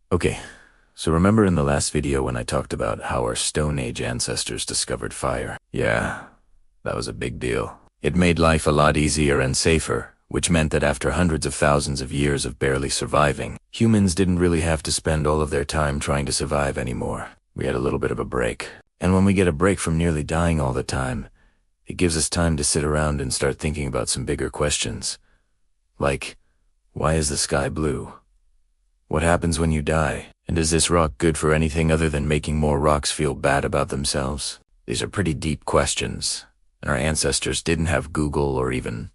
Okay, so remember in the last video when I talked about how our Stone Age ancestors discovered fire? Yeah, that was a big deal. It made life a lot easier and safer, which meant that after hundreds of thousands of years of barely surviving, humans didn't really have to spend all of their time trying to survive anymore. We had a little bit of a break. And when we get a break from nearly dying all the time, it gives us time to sit around and start thinking about some bigger questions. Like, why is the sky blue? What happens when you die? And is this rock good for anything other than making more rocks feel bad about themselves? These are pretty deep questions, and our ancestors didn't have Google or even,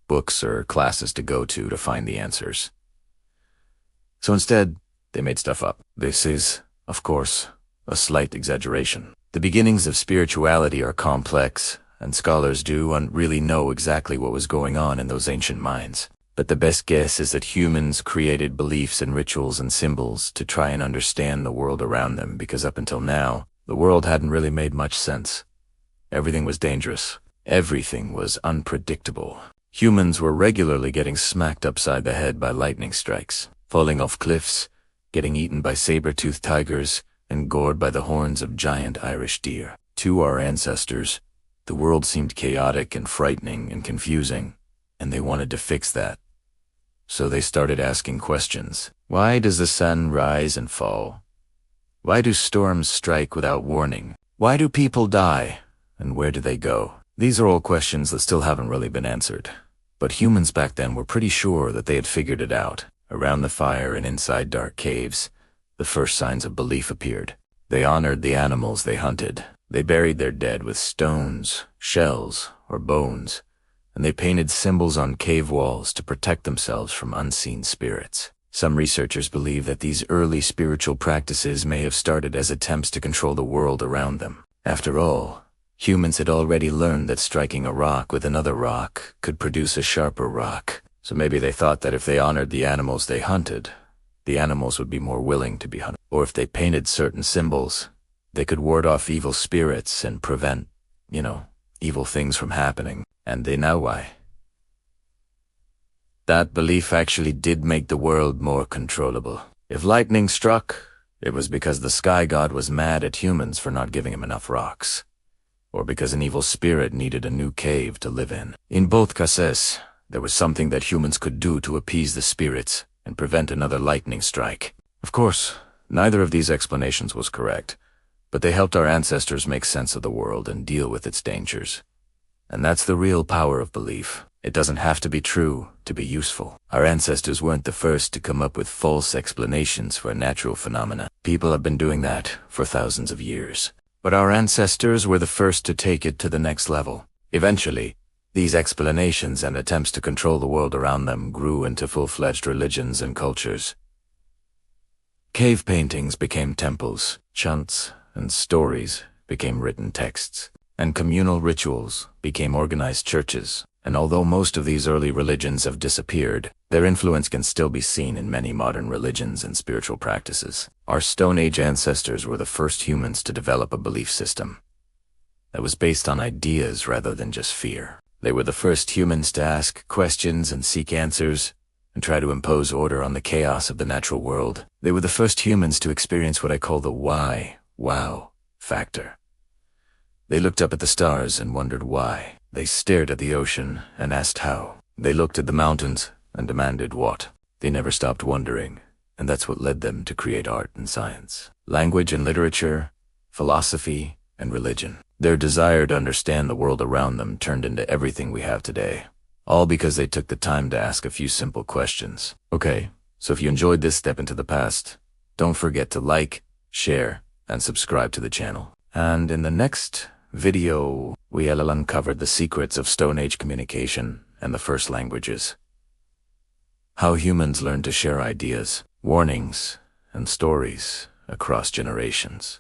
books or classes to go to find the answers. So instead, they made stuff up. This is, of course, a slight exaggeration. The beginnings of spirituality are complex, and scholars don't really know exactly what was going on in those ancient minds. But the best guess is that humans created beliefs and rituals and symbols to try and understand the world around them, because up until now, the world hadn't really made much sense. Everything was dangerous. Everything was unpredictable. Humans were regularly getting smacked upside the head by lightning strikes, falling off cliffs, getting eaten by saber-toothed tigers, and gored by the horns of giant Irish deer. To our ancestors, the world seemed chaotic and frightening and confusing, and they wanted to fix that. So they started asking questions. Why does the sun rise and fall? Why do storms strike without warning? Why do people die? And where do they go? These are all questions that still haven't really been answered. But humans back then were pretty sure that they had figured it out. Around the fire and inside dark caves, the first signs of belief appeared. They honored the animals they hunted. They buried their dead with stones, shells, or bones, and they painted symbols on cave walls to protect themselves from unseen spirits. Some researchers believe that these early spiritual practices may have started as attempts to control the world around them. After all, humans had already learned that striking a rock with another rock could produce a sharper rock. So maybe they thought that if they honored the animals they hunted, the animals would be more willing to be hunted. Or if they painted certain symbols, they could ward off evil spirits and prevent, evil things from happening. And they know why. That belief actually did make the world more controllable. If lightning struck, it was because the sky god was mad at humans for not giving him enough rocks, or because an evil spirit needed a new cave to live in. In both cases, there was something that humans could do to appease the spirits and prevent another lightning strike. Of course, neither of these explanations was correct, but they helped our ancestors make sense of the world and deal with its dangers. And that's the real power of belief. It doesn't have to be true to be useful. Our ancestors weren't the first to come up with false explanations for natural phenomena. People have been doing that for thousands of years. But our ancestors were the first to take it to the next level. Eventually, these explanations and attempts to control the world around them grew into full-fledged religions and cultures. Cave paintings became temples, chants and stories became written texts, and communal rituals became organized churches. And although most of these early religions have disappeared, their influence can still be seen in many modern religions and spiritual practices. Our Stone Age ancestors were the first humans to develop a belief system that was based on ideas rather than just fear. They were the first humans to ask questions and seek answers, and try to impose order on the chaos of the natural world. They were the first humans to experience what I call the wow factor. They looked up at the stars and wondered why. They stared at the ocean and asked how. They looked at the mountains and demanded what. They never stopped wondering, and that's what led them to create art and science, language and literature, philosophy and religion. Their desire to understand the world around them turned into everything we have today, all because they took the time to ask a few simple questions. Okay, so if you enjoyed this step into the past, don't forget to like, share, and subscribe to the channel. And in the next video, we'll uncover the secrets of Stone Age communication and the first languages. How humans learned to share ideas, warnings, and stories across generations.